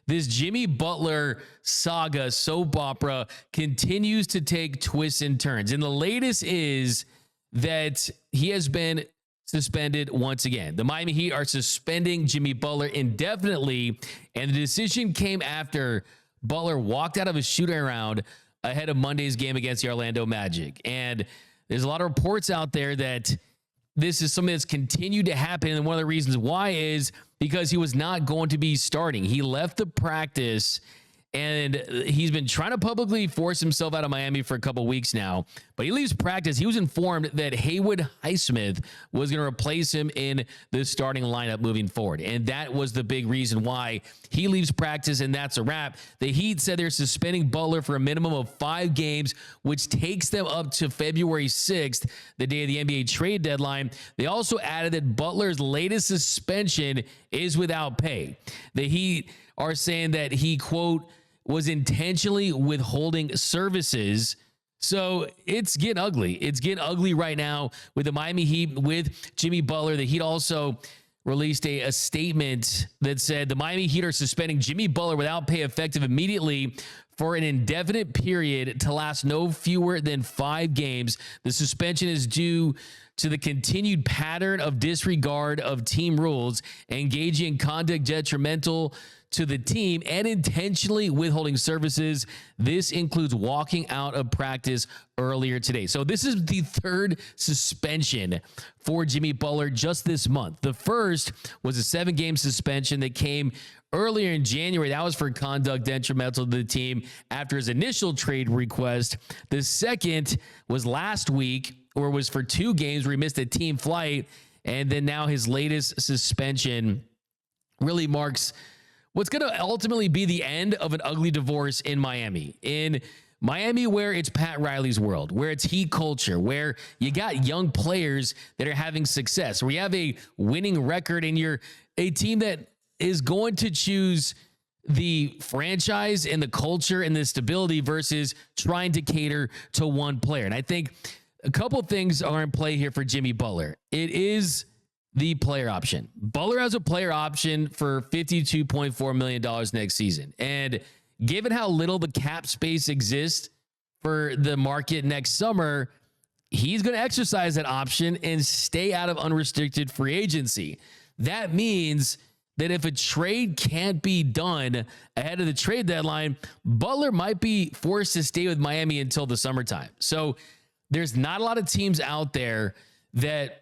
this Jimmy Butler saga soap opera continues to take twists and turns. And the latest is that he has been suspended once again. The Miami Heat are suspending Jimmy Butler indefinitely, and the decision came after Butler walked out of a shooting round ahead of Monday's game against the Orlando Magic. And there's a lot of reports out there that this is something that's continued to happen, and one of the reasons why is because he was not going to be starting. He left the practice, and he's been trying to publicly force himself out of Miami for a couple weeks now. But he leaves practice. He was informed that Haywood Highsmith was going to replace him in the starting lineup moving forward. And that was the big reason why he leaves practice, and that's a wrap. The Heat said they're suspending Butler for a minimum of 5 games, which takes them up to February 6th, the day of the NBA trade deadline. They also added that Butler's latest suspension is without pay. The Heat are saying that he, quote, was intentionally withholding services. So it's getting ugly. It's getting ugly right now with the Miami Heat, with Jimmy Butler. The Heat also released a statement that said the Miami Heat are suspending Jimmy Butler without pay effective immediately for an indefinite period to last no fewer than 5 games. The suspension is due to the continued pattern of disregard of team rules, engaging in conduct detrimental to the team, and intentionally withholding services. This includes walking out of practice earlier today. So this is the 3rd suspension for Jimmy Butler just this month. The first was a 7-game suspension that came earlier in January. That was for conduct detrimental to the team after his initial trade request. The second was last week, or was for 2 games where he missed a team flight. And then now his latest suspension really marks what's going to ultimately be the end of an ugly divorce in Miami. In Miami, where it's Pat Riley's world, where it's Heat culture, where you got young players that are having success, where you have a winning record and you're a team that is going to choose the franchise and the culture and the stability versus trying to cater to one player. And I think a couple of things are in play here for Jimmy Butler. It is the player option. Butler has a player option for $52.4 million next season. And given how little the cap space exists for the market next summer, he's going to exercise that option and stay out of unrestricted free agency. That means that if a trade can't be done ahead of the trade deadline, Butler might be forced to stay with Miami until the summertime. So there's not a lot of teams out there that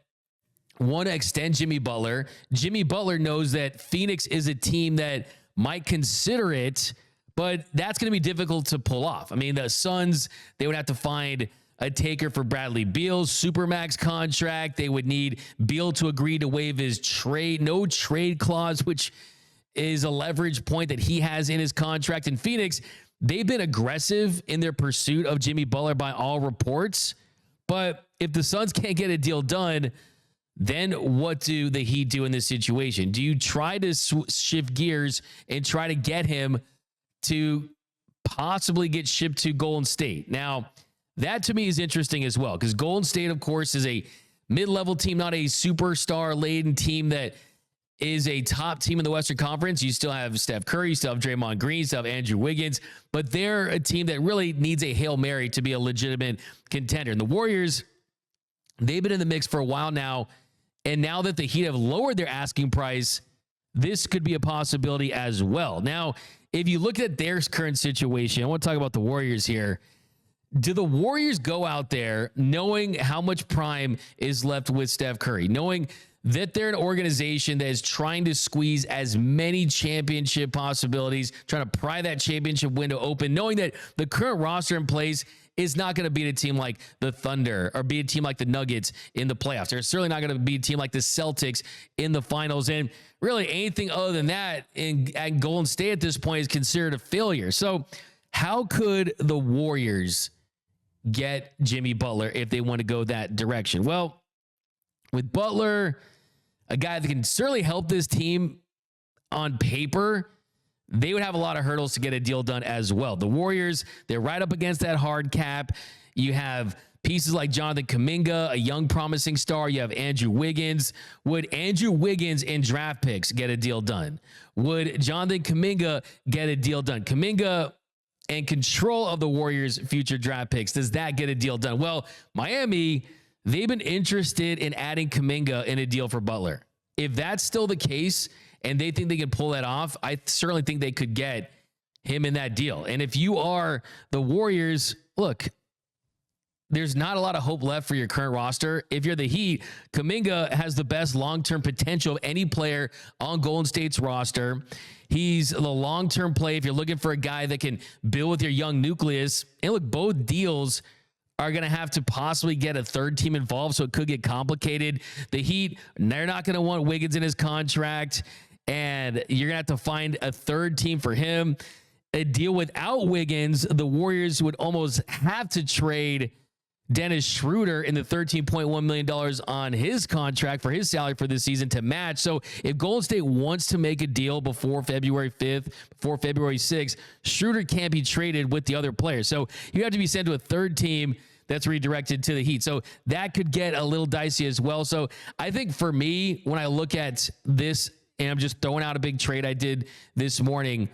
want to extend Jimmy Butler. Jimmy Butler knows that Phoenix is a team that might consider it, but that's going to be difficult to pull off. I mean, the Suns, they would have to find a taker for Bradley Beal's Supermax contract. They would need Beal to agree to waive his no trade clause, which is a leverage point that he has in his contract. In Phoenix, they've been aggressive in their pursuit of Jimmy Butler by all reports. But if the Suns can't get a deal done, then what do the Heat do in this situation? Do you try to shift gears and try to get him to possibly get shipped to Golden State? Now, that to me is interesting as well, because Golden State, of course, is a mid-level team, not a superstar-laden team that is a top team in the Western Conference. You still have Steph Curry, you still have Draymond Green, you still have Andrew Wiggins, but they're a team that really needs a Hail Mary to be a legitimate contender. And the Warriors, they've been in the mix for a while now, and now that the Heat have lowered their asking price, this could be a possibility as well. Now, if you look at their current situation, I want to talk about the Warriors here. Do the Warriors go out there knowing how much prime is left with Steph Curry, knowing that they're an organization that is trying to squeeze as many championship possibilities, trying to pry that championship window open, knowing that the current roster in place is not going to beat a team like the Thunder or beat a team like the Nuggets in the playoffs? They're certainly not going to beat a team like the Celtics in the finals. And really anything other than that at Golden State at this point is considered a failure. So how could the Warriors get Jimmy Butler if they want to go that direction? Well, with Butler, a guy that can certainly help this team on paper, they would have a lot of hurdles to get a deal done as well. The Warriors, they're right up against that hard cap. You have pieces like Jonathan Kuminga, a young promising star. You have Andrew Wiggins. Would Andrew Wiggins in draft picks get a deal done? Would Jonathan Kuminga get a deal done? Kuminga and control of the Warriors' future draft picks. Does that get a deal done? Well, Miami, they've been interested in adding Kuminga in a deal for Butler. If that's still the case and they think they can pull that off, I certainly think they could get him in that deal. And if you are the Warriors, look, there's not a lot of hope left for your current roster. If you're the Heat, Kuminga has the best long-term potential of any player on Golden State's roster. He's the long-term play if you're looking for a guy that can build with your young nucleus. And look, both deals are going to have to possibly get a third team involved, so it could get complicated. The Heat, they're not going to want Wiggins in his contract, and you're going to have to find a third team for him. A deal without Wiggins, the Warriors would almost have to trade Dennis Schroeder in the $13.1 million on his contract for his salary for this season to match. So if Golden State wants to make a deal before February 5th, before February 6th, Schroeder can't be traded with the other players. So you have to be sent to a third team that's redirected to the Heat. So that could get a little dicey as well. So I think for me, when I look at this, and I'm just throwing out a big trade I did this morning,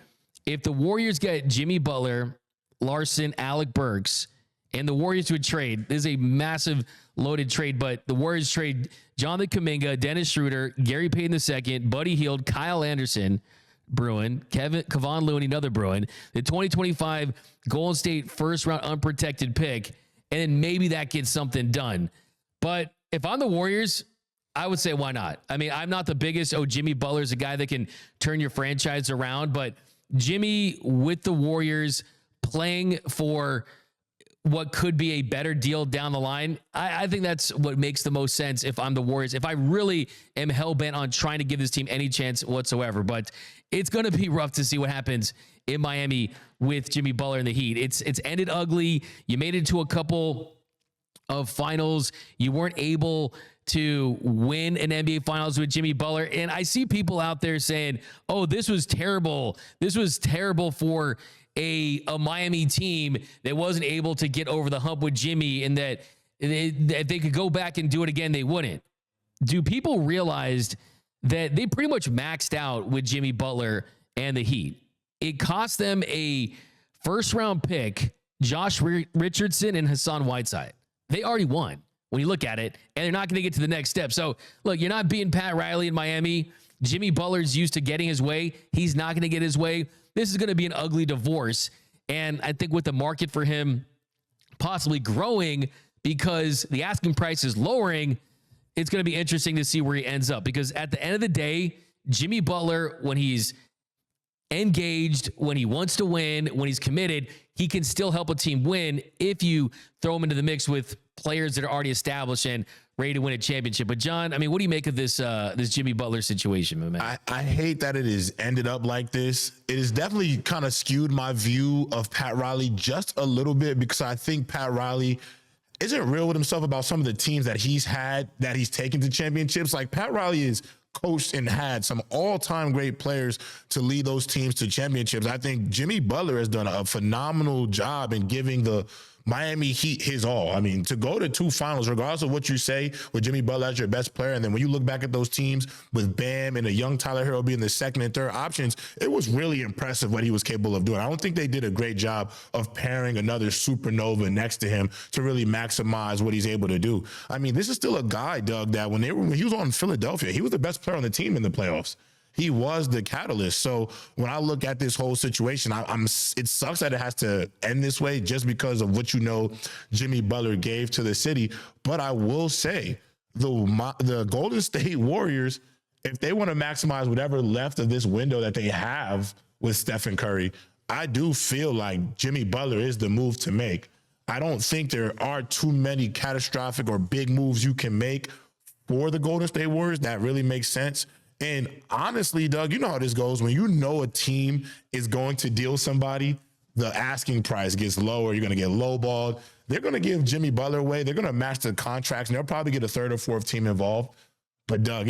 if the Warriors get Jimmy Butler, Larson, Alec Burks, and the Warriors would trade, this is a massive loaded trade, but the Warriors trade Jonathan Kuminga, Dennis Schroeder, Gary Payton II, Buddy Hield, Kyle Anderson, Bruin, Kevon Looney, another Bruin, the 2025 Golden State first-round unprotected pick, and then maybe that gets something done. But if I'm the Warriors, I would say why not? I mean, I'm not the biggest, Jimmy Butler's a guy that can turn your franchise around, but Jimmy with the Warriors playing for what could be a better deal down the line, I think that's what makes the most sense if I'm the Warriors, if I really am hell-bent on trying to give this team any chance whatsoever. But it's going to be rough to see what happens in Miami with Jimmy Butler and the Heat. It's ended ugly. You made it to a couple of finals. You weren't able to win an NBA Finals with Jimmy Butler. And I see people out there saying, oh, this was terrible. This was terrible for a Miami team that wasn't able to get over the hump with Jimmy, and that if they could go back and do it again, they wouldn't. Do people realize that they pretty much maxed out with Jimmy Butler and the Heat? It cost them a first-round pick, Josh Richardson and Hassan Whiteside. They already won when you look at it, and they're not going to get to the next step. So, look, you're not being Pat Riley in Miami. Jimmy Butler's used to getting his way. He's not going to get his way. This is going to be an ugly divorce. And I think with the market for him possibly growing because the asking price is lowering, it's going to be interesting to see where he ends up. Because at the end of the day, Jimmy Butler, when he's engaged, when he wants to win, when he's committed, he can still help a team win if you throw him into the mix with players that are already established and ready to win a championship. But John, I mean, what do you make of this this Jimmy Butler situation, my man? I hate that it has ended up like this. It has definitely kind of skewed my view of Pat Riley just a little bit, because I think Pat Riley isn't real with himself about some of the teams that he's had, that he's taken to championships. Like, Pat Riley is coached and had some all-time great players to lead those teams to championships. I think Jimmy Butler has done a phenomenal job in giving the Miami Heat his all. I mean, to go to two finals, regardless of what you say, with Jimmy Butler as your best player, and then when you look back at those teams with Bam and a young Tyler Hero being the second and third options, it was really impressive what he was capable of doing. I don't think they did a great job of pairing another supernova next to him to really maximize what he's able to do. I mean, this is still a guy, Doug, that when he was on Philadelphia, he was the best player on the team in the playoffs. He was the catalyst. So when I look at this whole situation, it sucks that it has to end this way just because of what Jimmy Butler gave to the city. But I will say the Golden State Warriors, if they want to maximize whatever left of this window that they have with Stephen Curry, I do feel like Jimmy Butler is the move to make. I don't think there are too many catastrophic or big moves you can make for the Golden State Warriors that really make sense. And honestly, Doug, you know how this goes. When you know a team is going to deal somebody, the asking price gets lower. You're going to get lowballed. They're going to give Jimmy Butler away. They're going to match the contracts, and they'll probably get a third or fourth team involved. But, Doug,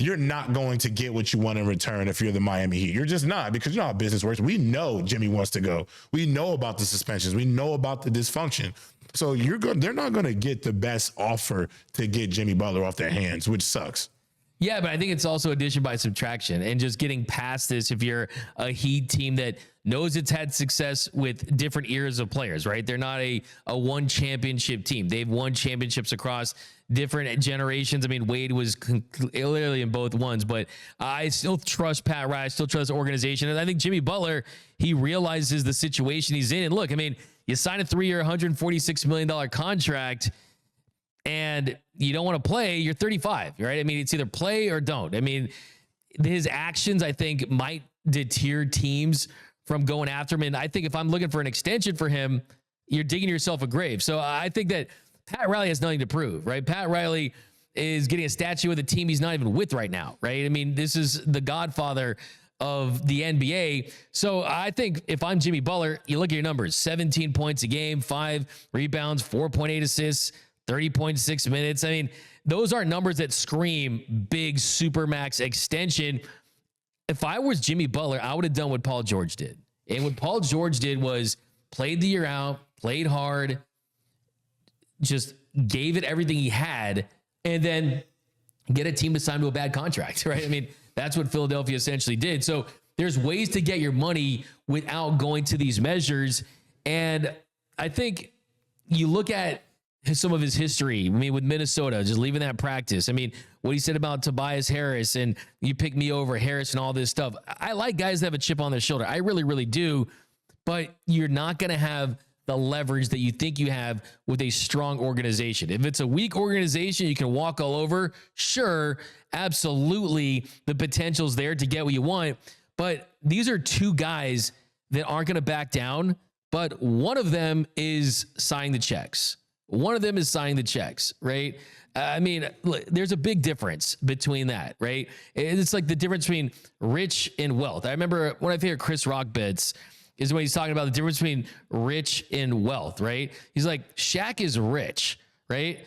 you're not going to get what you want in return if you're the Miami Heat. You're just not, because you know how business works. We know Jimmy wants to go. We know about the suspensions. We know about the dysfunction. So they're not going to get the best offer to get Jimmy Butler off their hands, which sucks. Yeah, but I think it's also addition by subtraction and just getting past this. If you're a Heat team that knows it's had success with different eras of players, right? They're not a one championship team. They've won championships across different generations. I mean, Wade was literally in both ones, but I still trust Pat Riley. I still trust the organization. And I think Jimmy Butler, he realizes the situation he's in. And look, I mean, you sign a 3-year, $146 million contract, and you don't want to play, you're 35, right? I mean, it's either play or don't. I mean, his actions, I think, might deter teams from going after him. And I think if I'm looking for an extension for him, you're digging yourself a grave. So I think that Pat Riley has nothing to prove, right? Pat Riley is getting a statue with a team he's not even with right now, right? I mean, this is the godfather of the NBA. So I think if I'm Jimmy Butler, you look at your numbers, 17 points a game, 5 rebounds, 4.8 assists, 30.6 minutes. I mean, those are numbers that scream big supermax extension. If I was Jimmy Butler, I would have done what Paul George did. And what Paul George did was played the year out, played hard, just gave it everything he had, and then get a team to sign to a bad contract, right? I mean, that's what Philadelphia essentially did. So there's ways to get your money without going to these measures. And I think you look at some of his history, I mean, with Minnesota, just leaving that practice. I mean, what he said about Tobias Harris and you pick me over Harris and all this stuff. I like guys that have a chip on their shoulder. I really, really do. But you're not going to have the leverage that you think you have with a strong organization. If it's a weak organization, you can walk all over. Sure, absolutely, the potential's there to get what you want. But these are two guys that aren't going to back down. But one of them is signing the checks. One of them is signing the checks, right? I mean, look, there's a big difference between that, right? It's like the difference between rich and wealth. I remember one of my favorite Chris Rock bits is when he's talking about the difference between rich and wealth, right? He's like, Shaq is rich, right?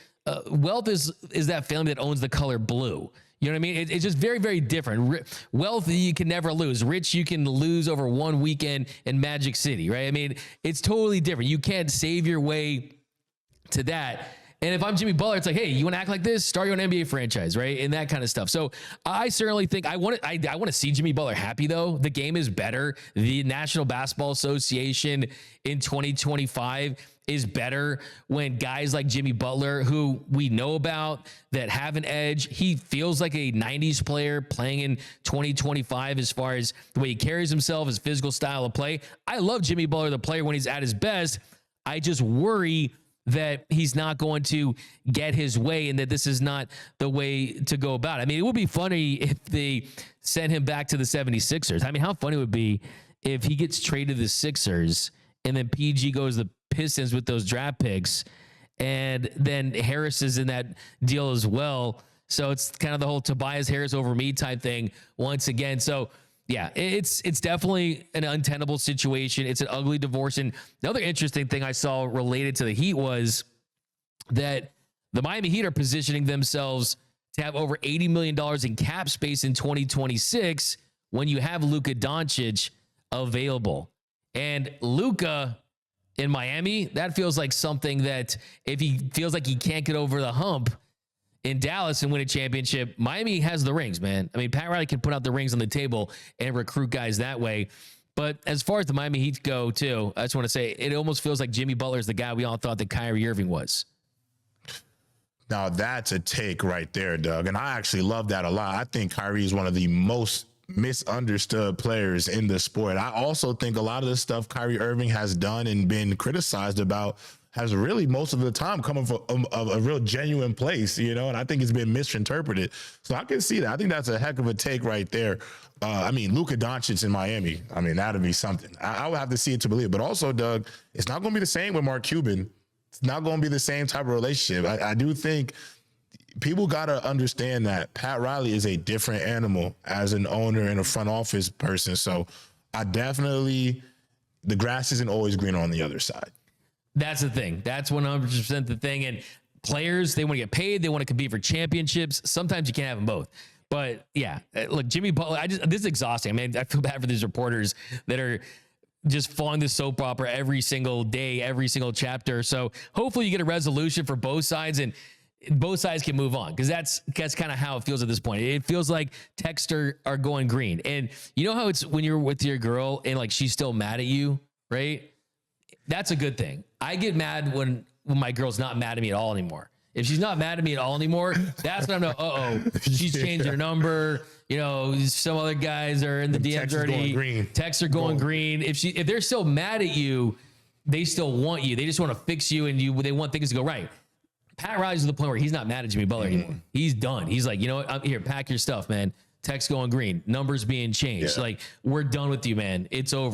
Wealth is that family that owns the color blue. You know what I mean? It's just very, very different. Wealth, you can never lose. Rich, you can lose over one weekend in Magic City, right? I mean, it's totally different. You can't save your way to that. And if I'm Jimmy Butler, it's like, hey, you want to act like this? Start your own NBA franchise, right? And that kind of stuff. So I certainly think I want to see Jimmy Butler happy, though. The game is better. The National Basketball Association in 2025 is better when guys like Jimmy Butler, who we know about, that have an edge. He feels like a 90s player playing in 2025 as far as the way he carries himself, his physical style of play. I love Jimmy Butler, the player, when he's at his best. I just worry that he's not going to get his way and that this is not the way to go about it. I mean, it would be funny if they sent him back to the 76ers. I mean, how funny it would be if he gets traded to the Sixers and then PG goes to the Pistons with those draft picks, and then Harris is in that deal as well. So it's kind of the whole Tobias Harris over me type thing once again. So yeah, it's definitely an untenable situation. It's an ugly divorce. And the other interesting thing I saw related to the Heat was that the Miami Heat are positioning themselves to have over $80 million in cap space in 2026 when you have Luka Doncic available. And Luka in Miami, that feels like something that if he feels like he can't get over the hump in Dallas and win a championship, Miami has the rings, man. I mean, Pat Riley can put out the rings on the table and recruit guys that way. But as far as the Miami Heat go, too, I just want to say it almost feels like Jimmy Butler is the guy we all thought that Kyrie Irving was. Now, that's a take right there, Doug. And I actually love that a lot. I think Kyrie is one of the most misunderstood players in the sport. I also think a lot of the stuff Kyrie Irving has done and been criticized about has really most of the time coming from a real genuine place, you know, and I think it's been misinterpreted. So I can see that. I think that's a heck of a take right there. I mean, Luka Doncic in Miami, I mean, that'd be something. I would have to see it to believe it. But also, Doug, it's not going to be the same with Mark Cuban. It's not going to be the same type of relationship. I do think people got to understand that Pat Riley is a different animal as an owner and a front office person. So I definitely, the grass isn't always green on the other side. That's the thing. That's 100% the thing. And players, they want to get paid. They want to compete for championships. Sometimes you can't have them both. But yeah, look, Jimmy Butler, this is exhausting. I mean, I feel bad for these reporters that are just following this soap opera every single day, every single chapter. So hopefully you get a resolution for both sides and both sides can move on, because that's kind of how it feels at this point. It feels like texts are going green. And you know how it's when you're with your girl and like she's still mad at you, right? That's a good thing. I get mad when my girl's not mad at me at all anymore. If she's not mad at me at all anymore, that's when I'm like, she's changed her number. You know, some other guys are in the DMs already. Texts are going green. If they're still mad at you, they still want you. They just want to fix you, and they want things to go right. Pat Riley's to the point where he's not mad at Jimmy Butler anymore. He's done. He's like, you know what? I'm here. Pack your stuff, man. Text going green. Numbers being changed. Like, we're done with you, man. It's over.